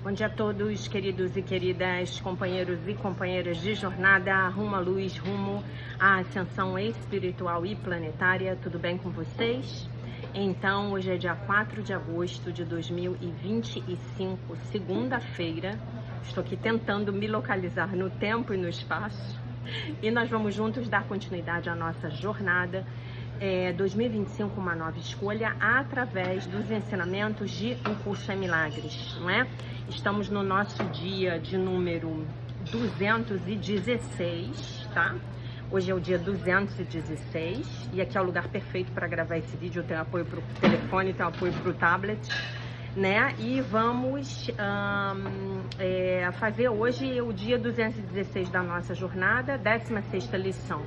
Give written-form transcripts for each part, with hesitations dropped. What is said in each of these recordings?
Bom dia a todos, queridos e queridas, companheiros e companheiras de jornada rumo à luz, rumo à ascensão espiritual e planetária. Tudo bem com vocês? Então, hoje é dia 4 de agosto de 2025, segunda-feira. Estou aqui tentando me localizar no tempo e no espaço. E nós vamos juntos dar continuidade à nossa jornada 2025, uma nova escolha, através dos ensinamentos de Um Curso em Milagres, não é? Estamos no nosso dia de número 216, tá? Hoje é o dia 216 e aqui é o lugar perfeito para gravar esse vídeo. Eu tenho apoio para o telefone, tenho apoio para o tablet, né? E vamos fazer hoje o dia 216 da nossa jornada, 16ª lição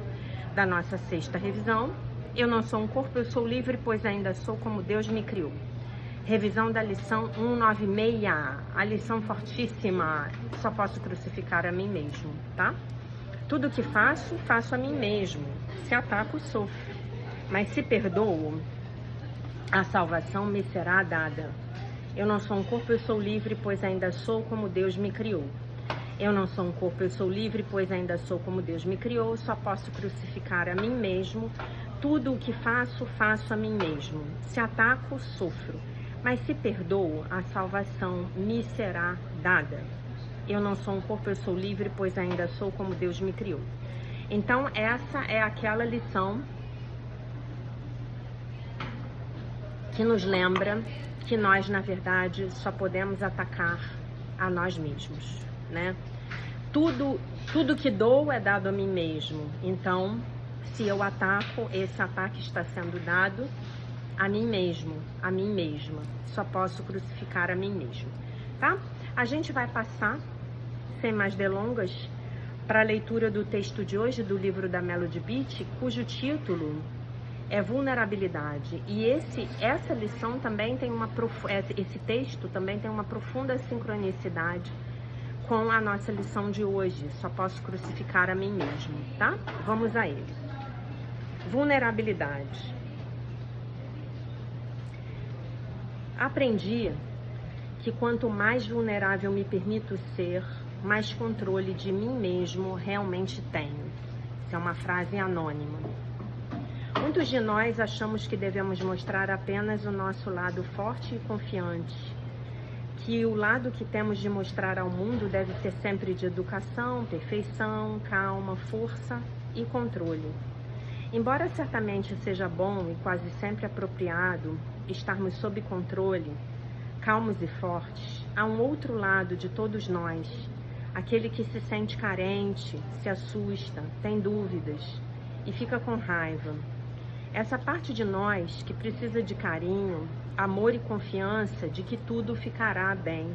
da nossa 6ª revisão. Eu não sou um corpo, eu sou livre, pois ainda sou como Deus me criou. Revisão da lição 196, a lição fortíssima, só posso crucificar a mim mesmo, tá? Tudo que faço, faço a mim mesmo. Se ataco, sofro. Mas se perdoo, a salvação me será dada. Eu não sou um corpo, eu sou livre, pois ainda sou como Deus me criou. Eu não sou um corpo, eu sou livre, pois ainda sou como Deus me criou. Só posso crucificar a mim mesmo. Tudo o que faço, faço a mim mesmo. Se ataco, sofro. Mas se perdoo, a salvação me será dada. Eu não sou um corpo, eu sou livre, pois ainda sou como Deus me criou. Então, essa é aquela lição que nos lembra que nós, na verdade, só podemos atacar a nós mesmos, né? Tudo que dou é dado a mim mesmo. Então, se eu ataco, esse ataque está sendo dado a mim mesmo, a mim mesma. Só posso crucificar a mim mesmo, tá? A gente vai passar, sem mais delongas, para a leitura do texto de hoje, do livro da Melody Beat, cujo título é Vulnerabilidade. E essa lição também tem esse texto também tem uma profunda sincronicidade com a nossa lição de hoje. Só posso crucificar a mim mesmo, tá? Vamos a ele. Vulnerabilidade. Aprendi que quanto mais vulnerável me permito ser, mais controle de mim mesmo realmente tenho. Isso é uma frase anônima. Muitos de nós achamos que devemos mostrar apenas o nosso lado forte e confiante, que o lado que temos de mostrar ao mundo deve ser sempre de educação, perfeição, calma, força e controle. Embora certamente seja bom e quase sempre apropriado estarmos sob controle, calmos e fortes, há um outro lado de todos nós, aquele que se sente carente, se assusta, tem dúvidas e fica com raiva. Essa parte de nós que precisa de carinho, amor e confiança de que tudo ficará bem.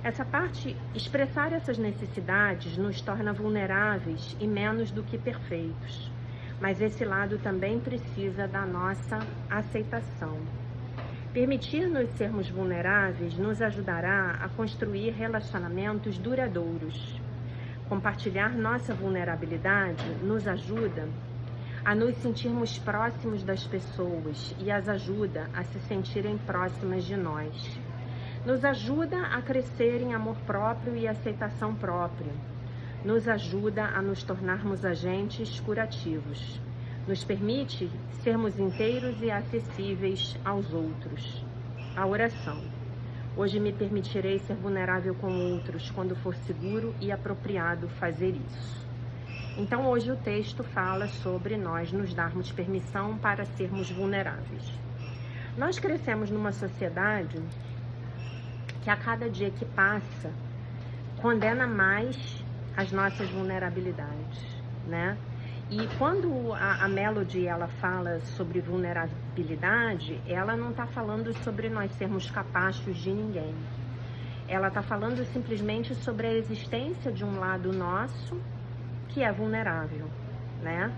Essa parte, expressar essas necessidades nos torna vulneráveis e menos do que perfeitos. Mas esse lado também precisa da nossa aceitação. Permitir-nos sermos vulneráveis nos ajudará a construir relacionamentos duradouros. Compartilhar nossa vulnerabilidade nos ajuda a nos sentirmos próximos das pessoas e as ajuda a se sentirem próximas de nós. Nos ajuda a crescer em amor próprio e aceitação própria. Nos ajuda a nos tornarmos agentes curativos. Nos permite sermos inteiros e acessíveis aos outros. A oração. Hoje me permitirei ser vulnerável com outros quando for seguro e apropriado fazer isso. Então hoje o texto fala sobre nós nos darmos permissão para sermos vulneráveis. Nós crescemos numa sociedade que a cada dia que passa condena mais as nossas vulnerabilidades, né? E quando a Melody ela fala sobre vulnerabilidade, ela não está falando sobre nós sermos capazes de ninguém. Ela está falando simplesmente sobre a existência de um lado nosso que é vulnerável, né?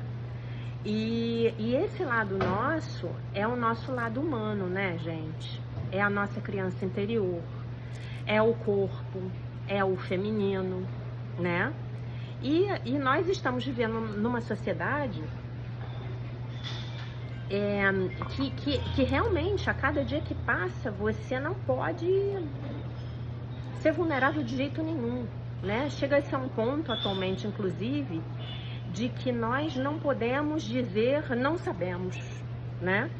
E esse lado nosso é o nosso lado humano, né, gente? É a nossa criança interior, é o corpo, é o feminino, né? E nós estamos vivendo numa sociedade que realmente, a cada dia que passa, você não pode ser vulnerável de jeito nenhum, né? Chega a ser um ponto atualmente, inclusive, de que nós não podemos dizer não sabemos, né?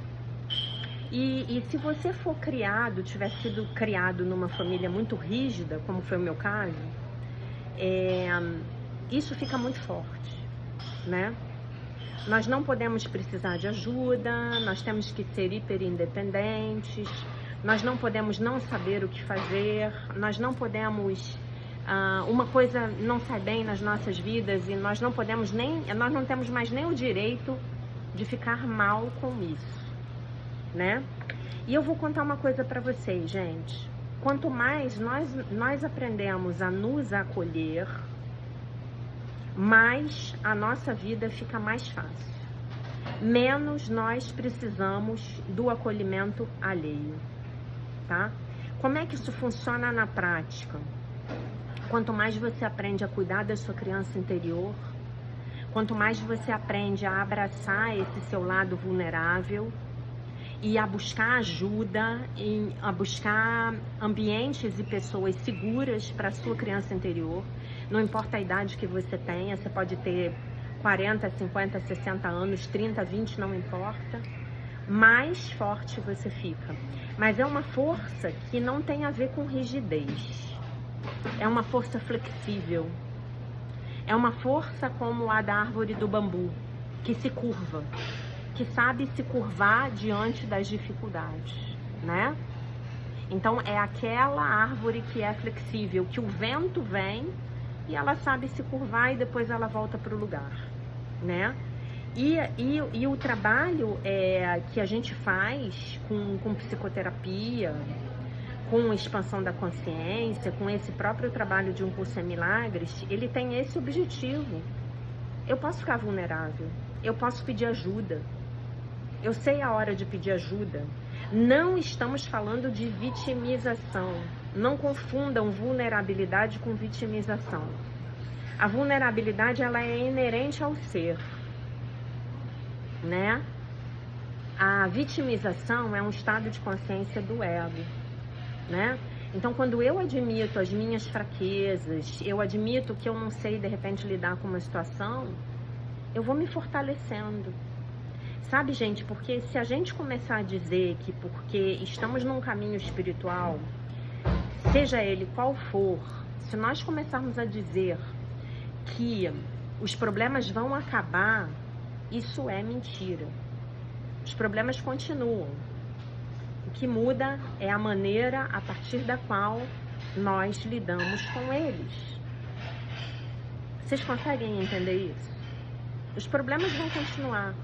E se você for criado, tiver sido criado numa família muito rígida, como foi o meu caso, isso fica muito forte, né? Nós não podemos precisar de ajuda, nós temos que ser hiper independentes, nós não podemos não saber o que fazer, nós não podemos, uma coisa não sai bem nas nossas vidas e nós não temos mais nem o direito de ficar mal com isso, né? E eu vou contar uma coisa para vocês, gente. Quanto mais nós aprendemos a nos acolher, mais a nossa vida fica mais fácil. Menos nós precisamos do acolhimento alheio, tá? Como é que isso funciona na prática? Quanto mais você aprende a cuidar da sua criança interior, quanto mais você aprende a abraçar esse seu lado vulnerável e a buscar ajuda, a buscar ambientes e pessoas seguras para a sua criança interior. Não importa a idade que você tenha, você pode ter 40, 50, 60 anos, 30, 20, não importa. Mais forte você fica. Mas é uma força que não tem a ver com rigidez. É uma força flexível. É uma força como a da árvore do bambu, que se curva, que sabe se curvar diante das dificuldades, né? Então é aquela árvore que é flexível, que o vento vem e ela sabe se curvar e depois ela volta para o lugar, né? E o trabalho que a gente faz com psicoterapia, com expansão da consciência, com esse próprio trabalho de Um Curso em Milagres, ele tem esse objetivo. Eu posso ficar vulnerável, eu posso pedir ajuda, eu sei a hora de pedir ajuda. Não estamos falando de vitimização. Não confundam vulnerabilidade com vitimização. A vulnerabilidade, ela é inerente ao ser, né? A vitimização é um estado de consciência do ego, né? Então, quando eu admito as minhas fraquezas, eu admito que eu não sei, de repente, lidar com uma situação, eu vou me fortalecendo. Sabe, gente, porque se a gente começar a dizer que porque estamos num caminho espiritual, seja ele qual for, se nós começarmos a dizer que os problemas vão acabar, isso é mentira. Os problemas continuam. O que muda é a maneira a partir da qual nós lidamos com eles. Vocês conseguem entender isso? Os problemas vão continuar.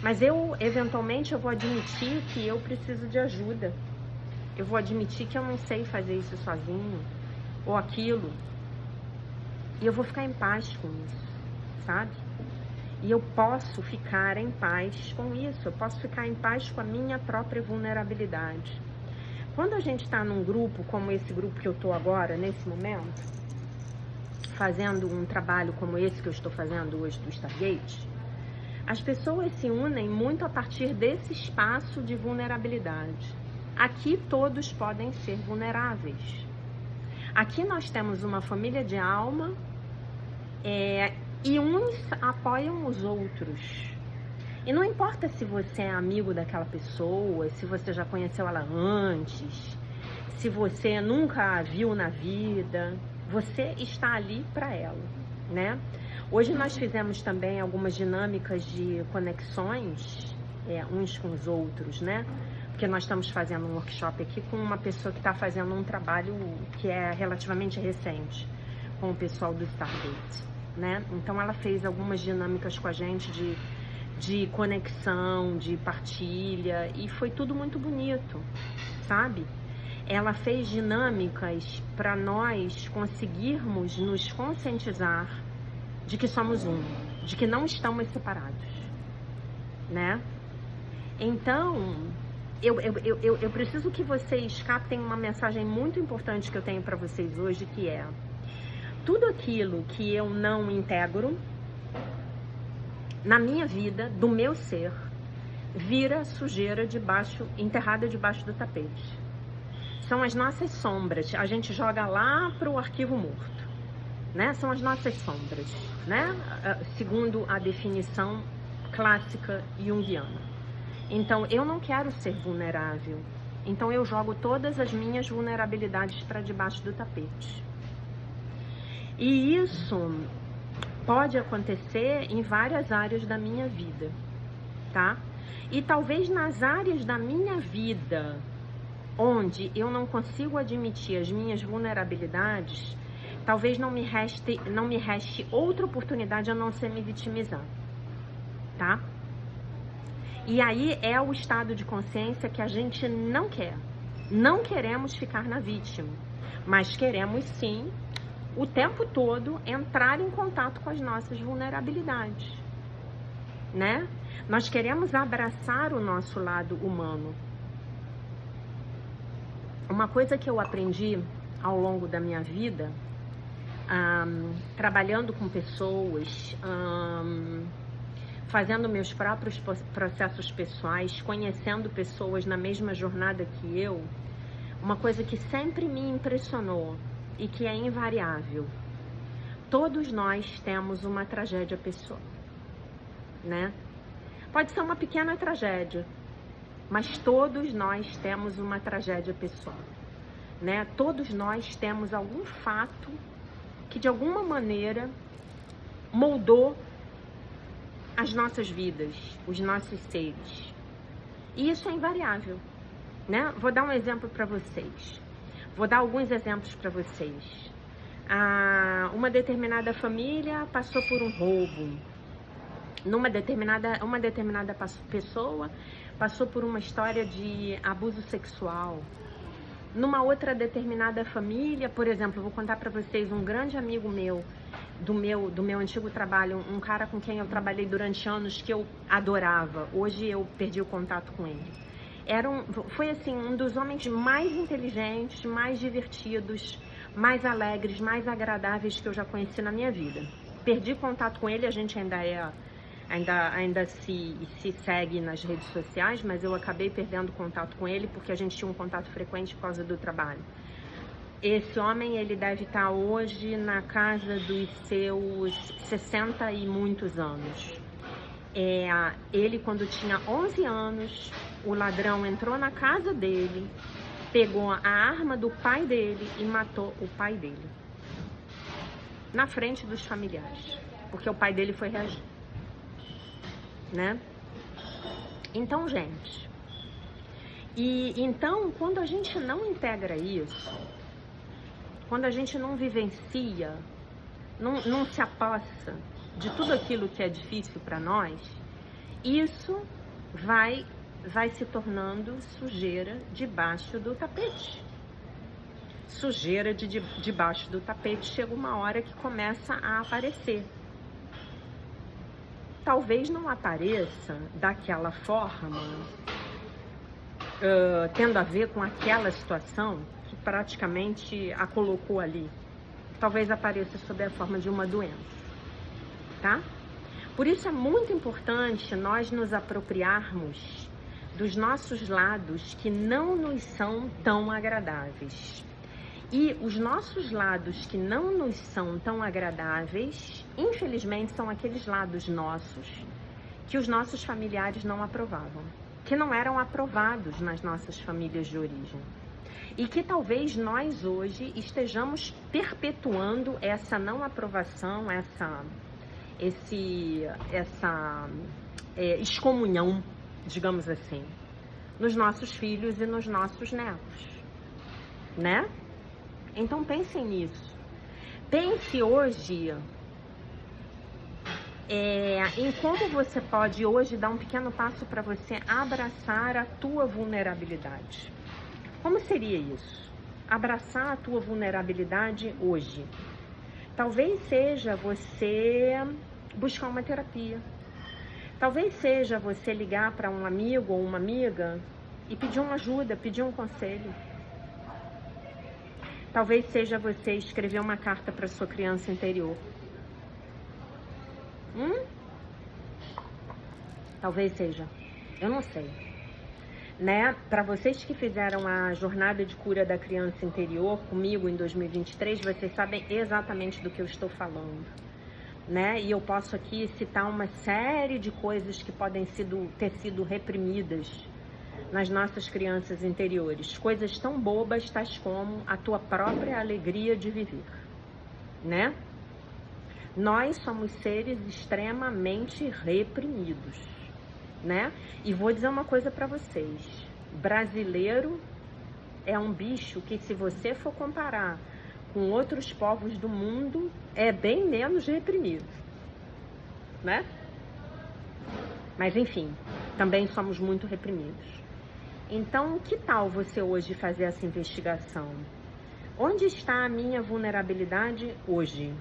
Mas eventualmente, eu vou admitir que eu preciso de ajuda. Eu vou admitir que eu não sei fazer isso sozinho, ou aquilo. E eu vou ficar em paz com isso, sabe? E eu posso ficar em paz com isso. Eu posso ficar em paz com a minha própria vulnerabilidade. Quando a gente está num grupo, como esse grupo que eu estou agora, nesse momento, fazendo um trabalho como esse que eu estou fazendo hoje do Stargate, as pessoas se unem muito a partir desse espaço de vulnerabilidade. Aqui todos podem ser vulneráveis. Aqui nós temos uma família de alma e uns apoiam os outros. E não importa se você é amigo daquela pessoa, se você já conheceu ela antes, se você nunca a viu na vida, você está ali para ela, né? Hoje nós fizemos também algumas dinâmicas de conexões uns com os outros, né? Porque nós estamos fazendo um workshop aqui com uma pessoa que está fazendo um trabalho que é relativamente recente com o pessoal do Stargate, né? Então ela fez algumas dinâmicas com a gente de conexão, de partilha, e foi tudo muito bonito, sabe? Ela fez dinâmicas para nós conseguirmos nos conscientizar de que somos um, de que não estamos separados, né? Então, eu preciso que vocês captem uma mensagem muito importante que eu tenho para vocês hoje, que é: tudo aquilo que eu não integro na minha vida, do meu ser, vira sujeira enterrada debaixo do tapete. são as nossas sombras. A gente joga lá para o arquivo morto, né? São as nossas sombras, né? Segundo a definição clássica junguiana. Então, eu não quero ser vulnerável. Então, eu jogo todas as minhas vulnerabilidades para debaixo do tapete. E isso pode acontecer em várias áreas da minha vida, tá? E talvez nas áreas da minha vida onde eu não consigo admitir as minhas vulnerabilidades, talvez não me reste outra oportunidade a não ser me vitimizar, tá? E aí é o estado de consciência que a gente não quer. Não queremos ficar na vítima, mas queremos sim, o tempo todo, entrar em contato com as nossas vulnerabilidades, né? Nós queremos abraçar o nosso lado humano. Uma coisa que eu aprendi ao longo da minha vida, trabalhando com pessoas, fazendo meus próprios processos pessoais, conhecendo pessoas na mesma jornada que eu, uma coisa que sempre me impressionou e que é invariável: todos nós temos uma tragédia pessoal, né? Pode ser uma pequena tragédia, mas todos nós temos uma tragédia pessoal, né? Todos nós temos algum fato que de alguma maneira moldou as nossas vidas, os nossos seres. E isso é invariável, né? Vou dar um exemplo para vocês. Vou dar alguns exemplos para vocês. Uma determinada família passou por um roubo. Uma determinada pessoa passou por uma história de abuso sexual. Numa outra determinada família, por exemplo, vou contar para vocês um grande amigo meu, do meu antigo trabalho, um cara com quem eu trabalhei durante anos, que eu adorava. Hoje eu perdi o contato com ele. Foi assim, um dos homens mais inteligentes, mais divertidos, mais alegres, mais agradáveis que eu já conheci na minha vida. Perdi contato com ele, a gente ainda se segue nas redes sociais, mas eu acabei perdendo contato com ele porque a gente tinha um contato frequente por causa do trabalho. Esse homem, ele deve estar hoje na casa dos seus 60 e muitos anos. Ele, quando tinha 11 anos, o ladrão entrou na casa dele, pegou a arma do pai dele e matou o pai dele. Na frente dos familiares, porque o pai dele foi reagir, né? Então, gente, então, quando a gente não integra isso, quando a gente não vivencia, não se apossa de tudo aquilo que é difícil para nós, isso vai se tornando sujeira debaixo do tapete. Sujeira debaixo do tapete chega uma hora que começa a aparecer. Talvez não apareça daquela forma, tendo a ver com aquela situação que praticamente a colocou ali. Talvez apareça sob a forma de uma doença, tá? Por isso é muito importante nós nos apropriarmos dos nossos lados que não nos são tão agradáveis. E os nossos lados que não nos são tão agradáveis, infelizmente, são aqueles lados nossos que os nossos familiares não aprovavam, que não eram aprovados nas nossas famílias de origem. E que talvez nós hoje estejamos perpetuando essa não aprovação, essa excomunhão, digamos assim, nos nossos filhos e nos nossos netos, né? Então pensem nisso. Pense hoje em como você pode hoje dar um pequeno passo para você abraçar a tua vulnerabilidade. Como seria isso? Abraçar a tua vulnerabilidade hoje. Talvez seja você buscar uma terapia. Talvez seja você ligar para um amigo ou uma amiga e pedir uma ajuda, pedir um conselho. Talvez seja você escrever uma carta para sua criança interior. Talvez seja. Eu não sei. né? Para vocês que fizeram a jornada de cura da criança interior comigo em 2023, vocês sabem exatamente do que eu estou falando, né? E eu posso aqui citar uma série de coisas que podem ter sido reprimidas nas nossas crianças interiores. Coisas tão bobas, tais como a tua própria alegria de viver, né? Nós somos seres extremamente reprimidos, né? E vou dizer uma coisa para vocês. Brasileiro é um bicho que, se você for comparar com outros povos do mundo, é bem menos reprimido, né? Mas enfim, também somos muito reprimidos. Então, que tal você hoje fazer essa investigação? Onde está a minha vulnerabilidade hoje?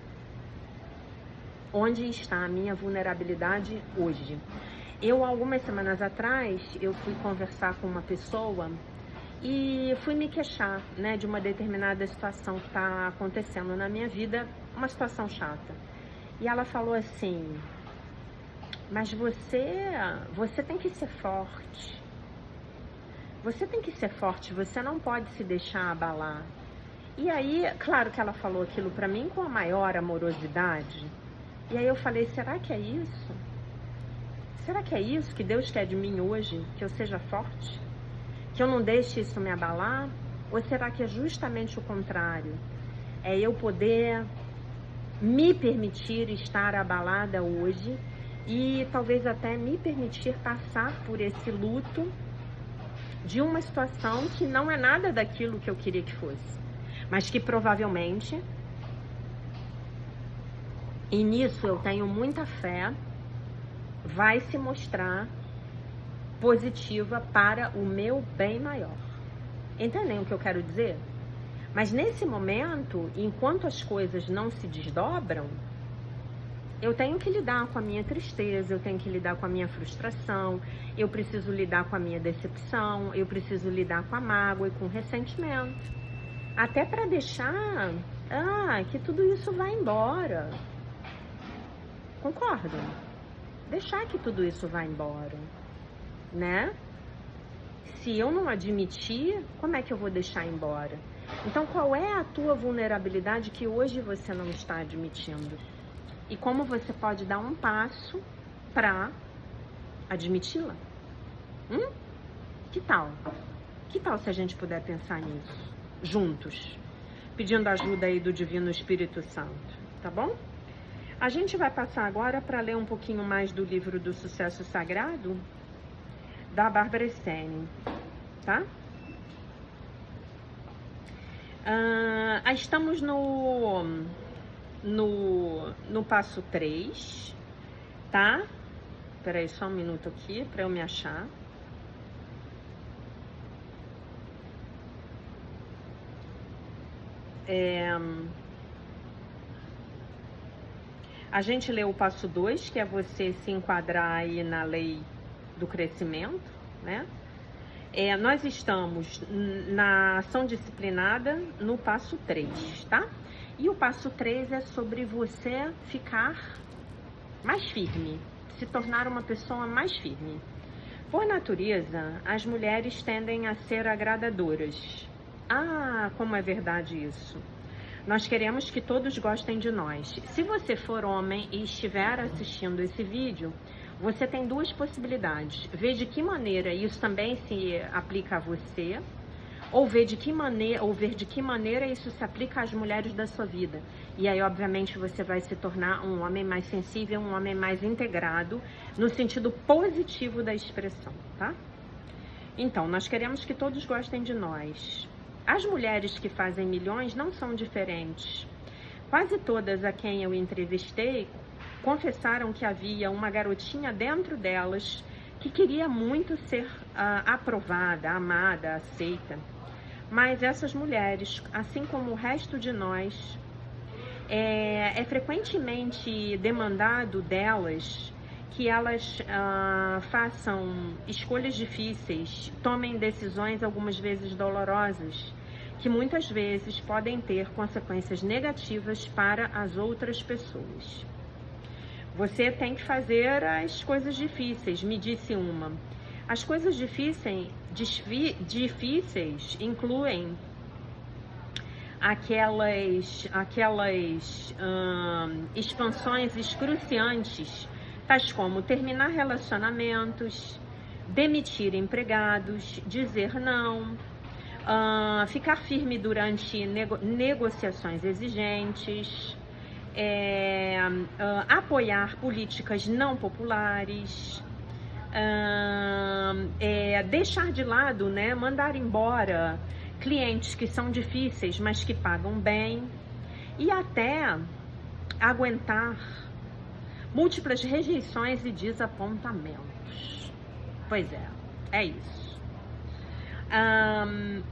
Onde está a minha vulnerabilidade hoje? Eu, algumas semanas atrás, eu fui conversar com uma pessoa e fui me queixar, né, de uma determinada situação que está acontecendo na minha vida, uma situação chata. E ela falou assim: mas você tem que ser forte. Você tem que ser forte, você não pode se deixar abalar. E aí, claro que ela falou aquilo pra mim com a maior amorosidade. E aí eu falei: será que é isso? Será que é isso que Deus quer de mim hoje? Que eu seja forte? Que eu não deixe isso me abalar? Ou será que é justamente o contrário? É eu poder me permitir estar abalada hoje e talvez até me permitir passar por esse luto de uma situação que não é nada daquilo que eu queria que fosse, mas que provavelmente, e nisso eu tenho muita fé, vai se mostrar positiva para o meu bem maior. Entendem o que eu quero dizer? Mas nesse momento, enquanto as coisas não se desdobram, eu tenho que lidar com a minha tristeza, eu tenho que lidar com a minha frustração, eu preciso lidar com a minha decepção, eu preciso lidar com a mágoa e com o ressentimento. Até para deixar que tudo isso vá embora. Concordam? Deixar que tudo isso vá embora, né? Se eu não admitir, como é que eu vou deixar embora? Então, qual é a tua vulnerabilidade que hoje você não está admitindo? E como você pode dar um passo para admiti-la? Que tal? Que tal se a gente puder pensar nisso? Juntos. Pedindo ajuda aí do Divino Espírito Santo, tá bom? A gente vai passar agora para ler um pouquinho mais do livro do Sucesso Sagrado, da Bárbara Essene, tá? Estamos no passo 3, tá? Peraí, só um minuto aqui para eu me achar. A gente leu o passo 2, que é você se enquadrar aí na lei do crescimento, né? Nós estamos na ação disciplinada no passo 3, tá? E o passo 3 é sobre você ficar mais firme, se tornar uma pessoa mais firme. Por natureza, as mulheres tendem a ser agradadoras. Como é verdade isso. Nós queremos que todos gostem de nós. Se você for homem e estiver assistindo esse vídeo, você tem duas possibilidades. Ver de que maneira isso também se aplica a você, ou ver de que maneira isso se aplica às mulheres da sua vida. E aí, obviamente, você vai se tornar um homem mais sensível, um homem mais integrado, no sentido positivo da expressão, tá? Então, nós queremos que todos gostem de nós. As mulheres que fazem milhões não são diferentes. Quase todas a quem eu entrevistei confessaram que havia uma garotinha dentro delas que queria muito ser aprovada, amada, aceita. Mas essas mulheres, assim como o resto de nós, é frequentemente demandado delas que elas façam escolhas difíceis, tomem decisões algumas vezes dolorosas, que muitas vezes podem ter consequências negativas para as outras pessoas. Você tem que fazer as coisas difíceis, me disse uma. As coisas difíceis incluem aquelas expansões excruciantes, tais como terminar relacionamentos, demitir empregados, dizer não, ficar firme durante negociações exigentes, apoiar políticas não populares, deixar de lado, né, mandar embora clientes que são difíceis, mas que pagam bem, e até aguentar múltiplas rejeições e desapontamentos. Pois é isso.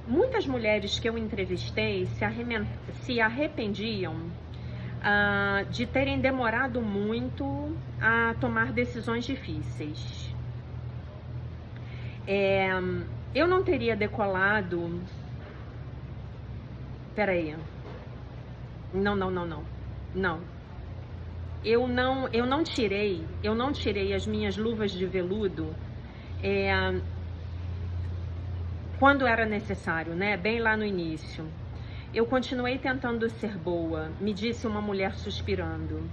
Muitas mulheres que eu entrevistei se arrependiam de terem demorado muito a tomar decisões difíceis. Eu não teria decolado. Peraí. Não. Eu não tirei as minhas luvas de veludo quando era necessário, né? Bem lá no início. Eu continuei tentando ser boa, me disse uma mulher suspirando.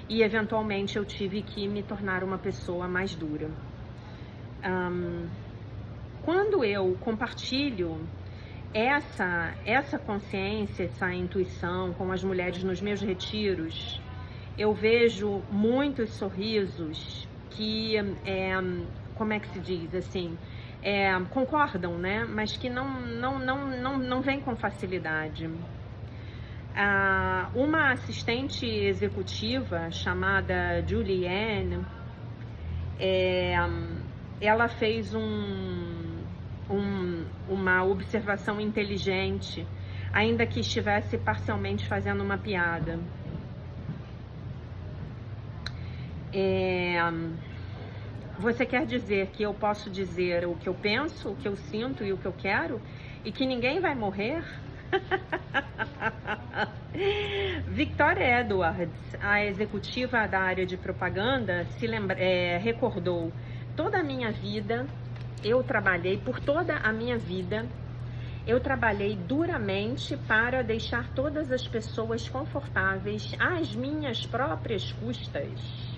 E eventualmente eu tive que me tornar uma pessoa mais dura. Quando eu compartilho essa consciência, essa intuição com as mulheres nos meus retiros, eu vejo muitos sorrisos que, como é que se diz, assim, concordam, né? Mas que não vem com facilidade. Uma assistente executiva chamada Julianne, ela fez uma observação inteligente, ainda que estivesse parcialmente fazendo uma piada. Você quer dizer que eu posso dizer o que eu penso, o que eu sinto e o que eu quero, e que ninguém vai morrer? Victoria Edwards, a executiva da área de propaganda, recordou: toda a minha vida por toda a minha vida, eu trabalhei duramente para deixar todas as pessoas confortáveis às minhas próprias custas.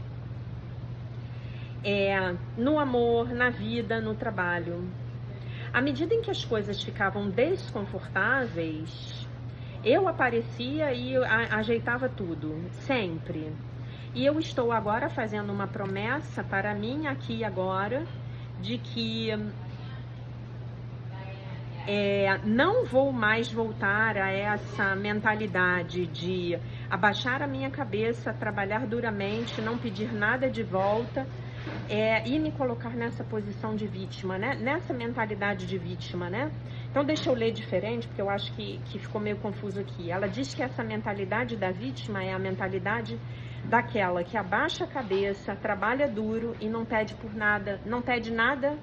No amor, na vida, no trabalho. À medida em que as coisas ficavam desconfortáveis, eu aparecia e ajeitava tudo, sempre. E eu estou agora fazendo uma promessa para mim aqui e agora, de que não vou mais voltar a essa mentalidade de abaixar a minha cabeça, trabalhar duramente, não pedir nada de volta, e me colocar nessa posição de vítima, né? Nessa mentalidade de vítima, né? Então deixa eu ler diferente, porque eu acho que ficou meio confuso aqui. Ela diz que essa mentalidade da vítima é a mentalidade daquela que abaixa a cabeça, trabalha duro e não pede por nada, não pede nada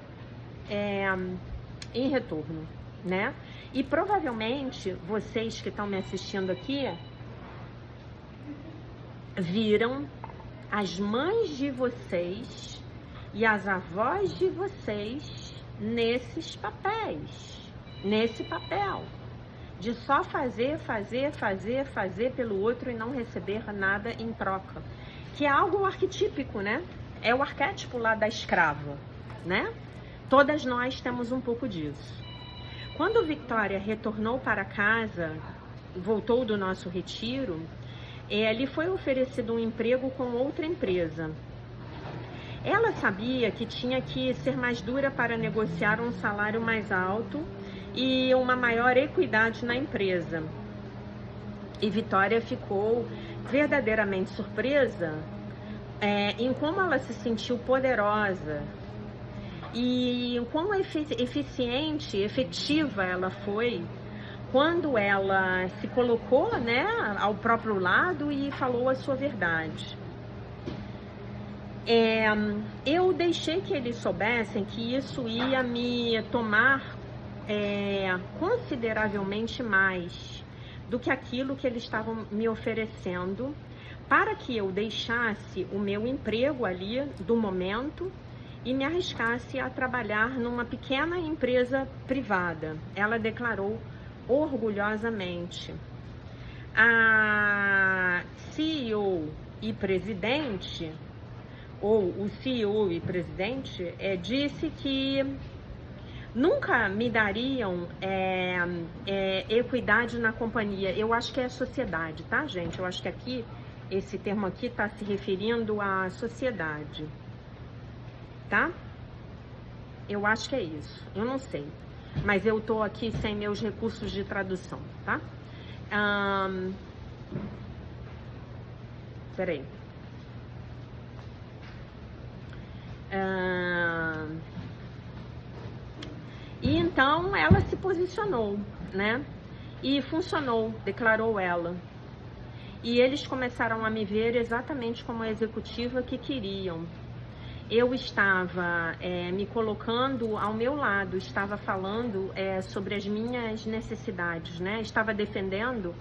em retorno, né? E provavelmente vocês que estão me assistindo aqui viram as mães de vocês e as avós de vocês nesses papéis, nesse papel de só fazer pelo outro e não receber nada em troca, que é algo arquetípico, né? É o arquétipo lá da escrava, né? Todas nós temos um pouco disso. Quando Victoria retornou para casa, voltou do nosso retiro, lhe foi oferecido um emprego com outra empresa. Ela sabia que tinha que ser mais dura para negociar um salário mais alto e uma maior equidade na empresa. E Victoria ficou verdadeiramente surpresa em como ela se sentiu poderosa e em quão eficiente, efetiva ela foi quando ela se colocou, né, ao próprio lado e falou a sua verdade. Eu deixei que eles soubessem que isso ia me tomar consideravelmente mais do que aquilo que eles estavam me oferecendo, para que eu deixasse o meu emprego ali do momento e me arriscasse a trabalhar numa pequena empresa privada. Ela declarou orgulhosamente. A CEO e presidente, ou o CEO e presidente, disse que nunca me dariam equidade na companhia. Eu acho que é sociedade, tá, gente? Eu acho que aqui, esse termo aqui está se referindo à sociedade, tá? Eu acho que é isso, eu não sei. Mas eu tô aqui sem meus recursos de tradução, tá? Peraí. E então ela se posicionou, né? E funcionou, declarou ela. E eles começaram a me ver exatamente como a executiva que queriam. Eu estava me colocando ao meu lado, estava falando sobre as minhas necessidades, né? Estava defendendo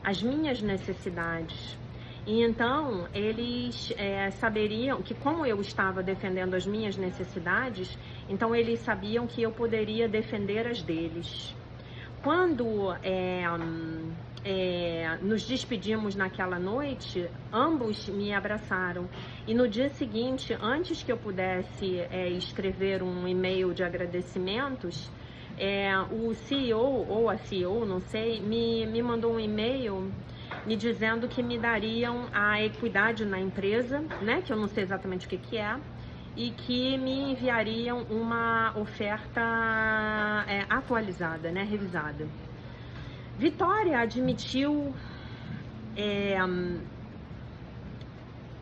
as minhas necessidades. E então, eles saberiam que, como eu estava defendendo as minhas necessidades, então eles sabiam que eu poderia defender as deles. Quando nos despedimos naquela noite, ambos me abraçaram. E no dia seguinte, antes que eu pudesse escrever um e-mail de agradecimentos, o CEO, ou a CEO, não sei, me mandou um e-mail me dizendo que me dariam a equidade na empresa, né, que eu não sei exatamente o que é, e que me enviariam uma oferta atualizada, né, revisada. Vitória admitiu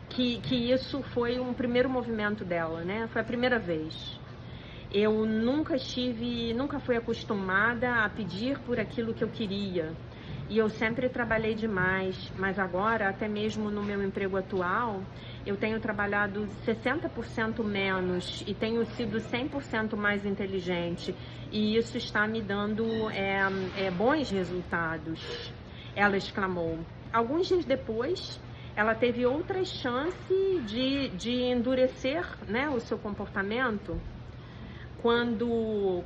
que isso foi um primeiro movimento dela, né? Foi a primeira vez. Eu nunca fui acostumada a pedir por aquilo que eu queria. E eu sempre trabalhei demais, mas agora, até mesmo no meu emprego atual, eu tenho trabalhado 60% menos e tenho sido 100% mais inteligente. E isso está me dando bons resultados, ela exclamou. Alguns dias depois, ela teve outra chance de endurecer, né, o seu comportamento,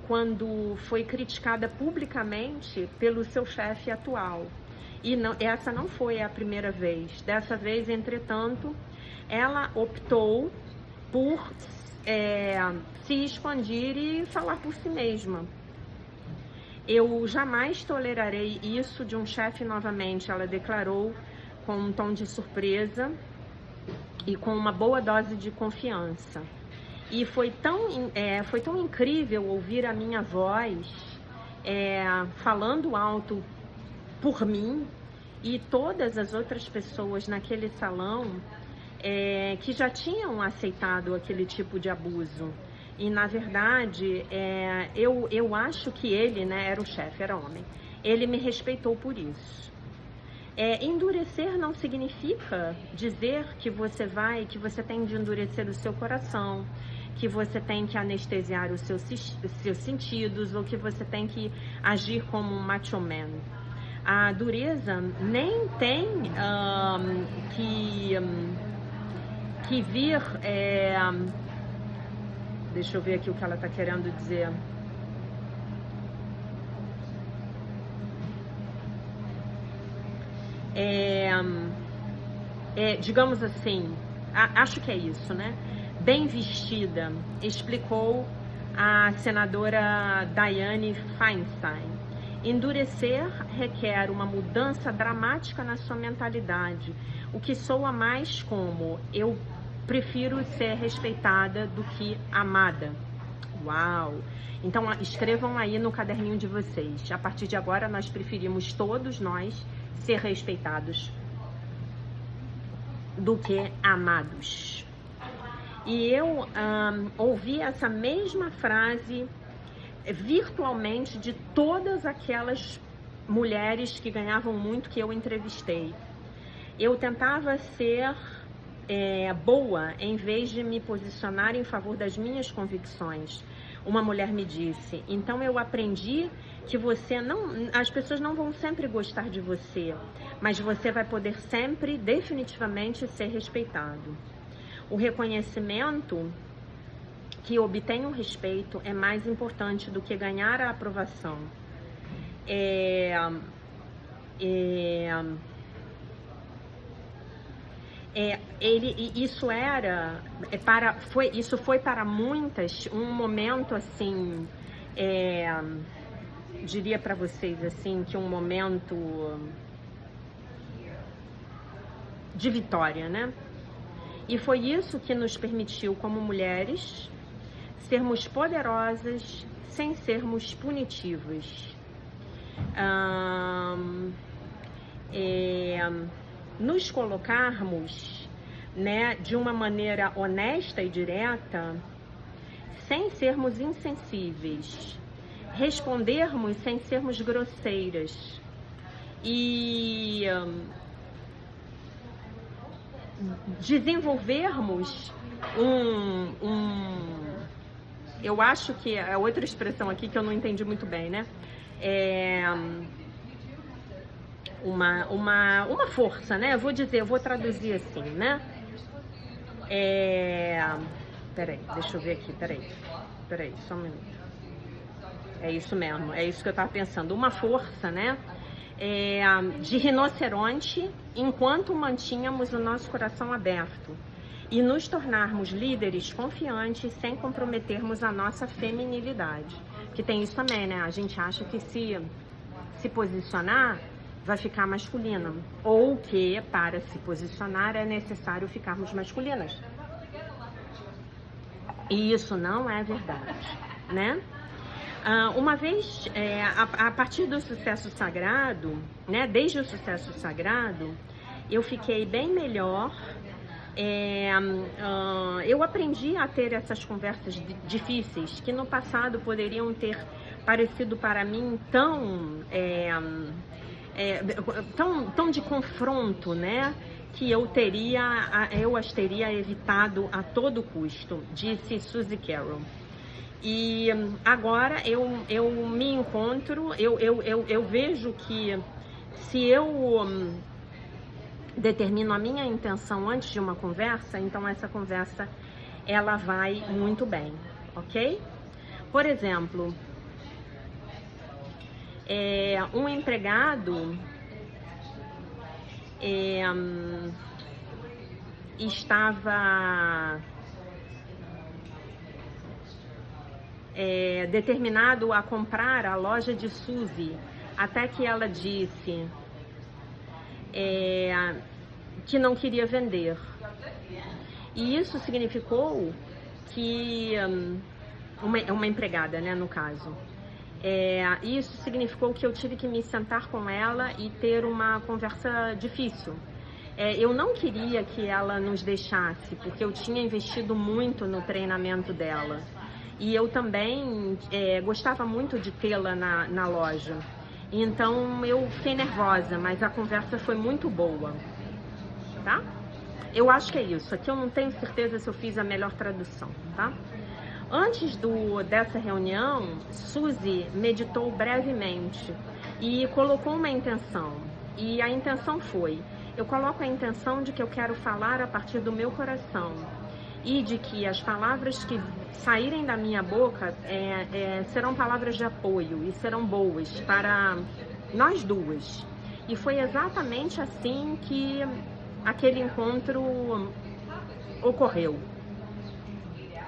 quando foi criticada publicamente pelo seu chefe atual. E essa não foi a primeira vez. Dessa vez, entretanto, ela optou por se expandir e falar por si mesma. Eu jamais tolerarei isso de um chefe novamente, ela declarou com um tom de surpresa e com uma boa dose de confiança. E foi tão incrível ouvir a minha voz falando alto por mim e todas as outras pessoas naquele salão que já tinham aceitado aquele tipo de abuso. E, na verdade, eu acho que ele, né, era o chefe, era homem, ele me respeitou por isso. Endurecer não significa dizer que você tem de endurecer o seu coração, que você tem que anestesiar os seus sentidos, ou que você tem que agir como um macho man. A dureza nem tem que vir... deixa eu ver aqui o que ela está querendo dizer. Digamos assim, acho que é isso, né? Bem vestida, explicou a senadora Dianne Feinstein. Endurecer requer uma mudança dramática na sua mentalidade, o que soa mais como eu prefiro ser respeitada do que amada. Uau! Então escrevam aí no caderninho de vocês. A partir de agora nós preferimos todos nós ser respeitados do que amados. E eu ouvi essa mesma frase virtualmente de todas aquelas mulheres que ganhavam muito que eu entrevistei. Eu tentava ser boa em vez de me posicionar em favor das minhas convicções. Uma mulher me disse: então eu aprendi que as pessoas não vão sempre gostar de você, mas você vai poder sempre, definitivamente, ser respeitado. O reconhecimento que obtenham respeito é mais importante do que ganhar a aprovação. Isso foi para muitas um momento assim, diria para vocês assim, que um momento de vitória, né? E foi isso que nos permitiu, como mulheres, sermos poderosas sem sermos punitivas. Nos colocarmos, né, de uma maneira honesta e direta, sem sermos insensíveis, respondermos sem sermos grosseiras e desenvolvermos eu acho que é outra expressão aqui que eu não entendi muito bem, né? Uma força, né? Eu vou traduzir assim, né? Peraí, deixa eu ver aqui, peraí, só um minuto. É isso mesmo, é isso que eu tava pensando. Uma força, né? De rinoceronte, enquanto mantínhamos o nosso coração aberto. E nos tornarmos líderes confiantes sem comprometermos a nossa feminilidade. Que tem isso também, né? A gente acha que se posicionar vai ficar masculina. Ou que para se posicionar é necessário ficarmos masculinas. E isso não é verdade, né? Uma vez, a partir do sucesso sagrado, né? Desde o sucesso sagrado, eu fiquei bem melhor. Eu aprendi a ter essas conversas difíceis que no passado poderiam ter parecido para mim tão de confronto, né? Que eu as teria evitado a todo custo, disse Suzy Carol. E agora eu me encontro, eu vejo que se eu determino a minha intenção antes de uma conversa, então essa conversa ela vai muito bem, ok? Por exemplo, um empregado estava determinado a comprar a loja de Suzy, até que ela disse que não queria vender. E isso significou que uma empregada, né, no caso. Isso significou que eu tive que me sentar com ela e ter uma conversa difícil. Eu não queria que ela nos deixasse, porque eu tinha investido muito no treinamento dela. E eu também gostava muito de tê-la na loja. Então eu fiquei nervosa, mas a conversa foi muito boa, tá? Eu acho que é isso. Aqui eu não tenho certeza se eu fiz a melhor tradução, tá? Antes dessa reunião, Suzy meditou brevemente e colocou uma intenção. E a intenção foi: eu coloco a intenção de que eu quero falar a partir do meu coração e de que as palavras que saírem da minha boca serão palavras de apoio e serão boas para nós duas. E foi exatamente assim que aquele encontro ocorreu.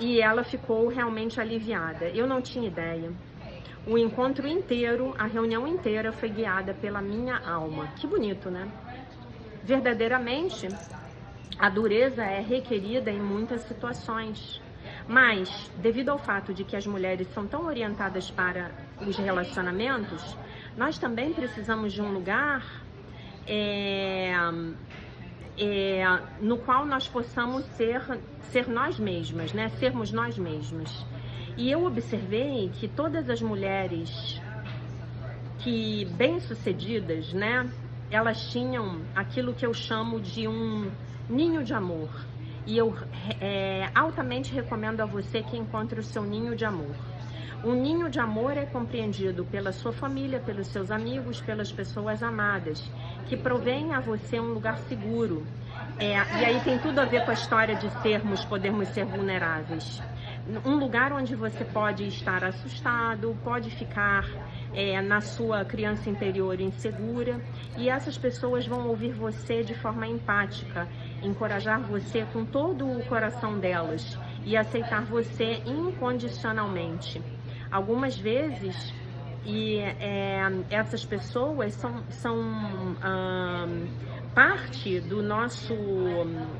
E ela ficou realmente aliviada. Eu não tinha ideia. O encontro inteiro, a reunião inteira foi guiada pela minha alma. Que bonito, né? Verdadeiramente, a dureza é requerida em muitas situações, mas devido ao fato de que as mulheres são tão orientadas para os relacionamentos, nós também precisamos de um lugar no qual nós possamos ser nós mesmas, né? Sermos nós mesmas. E eu observei que todas as mulheres que bem-sucedidas, né? Elas tinham aquilo que eu chamo de um ninho de amor. E eu altamente recomendo a você que encontre o seu ninho de amor. Um ninho de amor é compreendido pela sua família, pelos seus amigos, pelas pessoas amadas, que provém a você um lugar seguro. E aí tem tudo a ver com a história de podermos ser vulneráveis. um lugar onde você pode estar assustado, pode ficar na sua criança interior insegura, e essas pessoas vão ouvir você de forma empática, encorajar você com todo o coração delas e aceitar você incondicionalmente. Algumas vezes, essas pessoas são parte do nosso...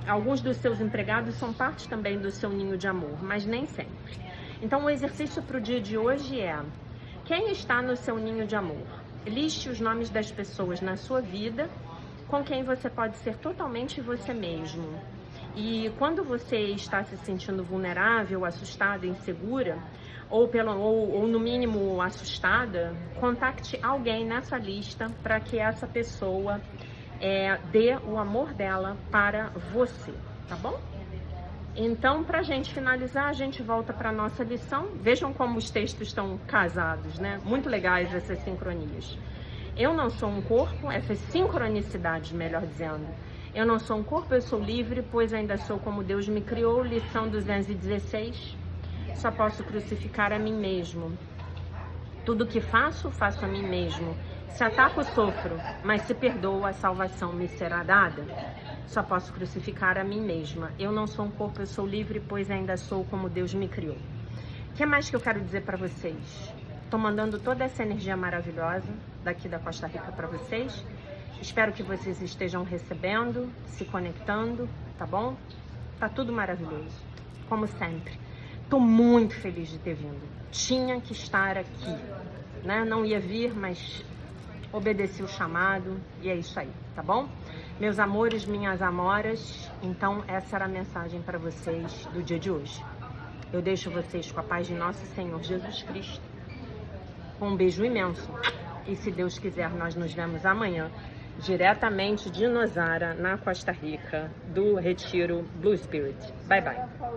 Alguns dos seus empregados são parte também do seu ninho de amor, mas nem sempre. Então, o exercício para o dia de hoje é: quem está no seu ninho de amor? Liste os nomes das pessoas na sua vida com quem você pode ser totalmente você mesmo. E quando você está se sentindo vulnerável, assustada, insegura, ou no mínimo assustada, contacte alguém nessa lista para que essa pessoa dê o amor dela para você, tá bom? Então, pra gente finalizar, a gente volta para nossa lição. Vejam como os textos estão casados, né? Muito legais essas sincronias. Eu não sou um corpo, essas sincronicidades, melhor dizendo. Eu não sou um corpo, eu sou livre, pois ainda sou como Deus me criou. Lição 216. Só posso crucificar a mim mesmo. Tudo que faço, faço a mim mesmo. Se ataco, sofro, mas se perdoo, a salvação me será dada. Só posso crucificar a mim mesma. Eu não sou um corpo, eu sou livre, pois ainda sou como Deus me criou. O que mais que eu quero dizer para vocês? Estou mandando toda essa energia maravilhosa daqui da Costa Rica para vocês. Espero que vocês estejam recebendo, se conectando, tá bom? Tá tudo maravilhoso, como sempre. Estou muito feliz de ter vindo. Tinha que estar aqui, né? Não ia vir, mas obedeci o chamado e é isso aí, tá bom? Meus amores, minhas amoras, então essa era a mensagem para vocês do dia de hoje. Eu deixo vocês com a paz de nosso Senhor Jesus Cristo. Um beijo imenso. E se Deus quiser, nós nos vemos amanhã, diretamente de Nosara, na Costa Rica, do Retiro Blue Spirit. Bye, bye.